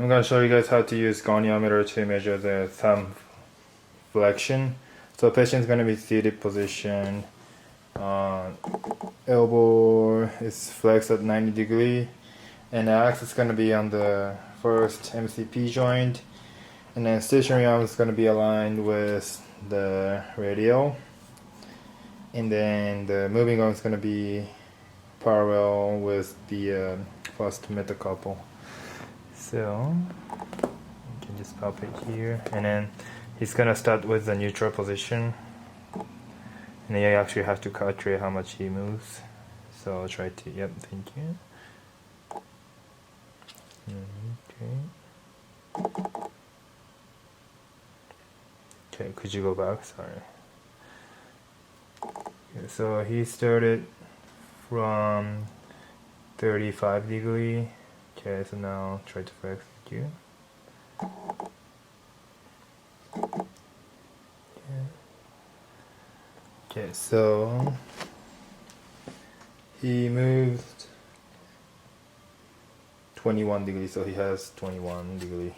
I'm going to show you guys how to use goniometer to measure the thumb flexion. So patient's going to be seated position. Elbow is flexed at 90 degree, and the axis is going to be on the first MCP joint, and then stationary arm is going to be aligned with the radial, and then the moving arm is going to be parallel with the first metacarpal. So you can just palpate here, and then he's gonna start with the neutral position, and then you actually have to calculate how much he moves. So I'll try to, yep, thank you. Okay, could you go back? Sorry. Okay, so he started from 35 degree. Okay, so now try to flex you. Okay, so he moved 21 degrees, so he has 21 degree.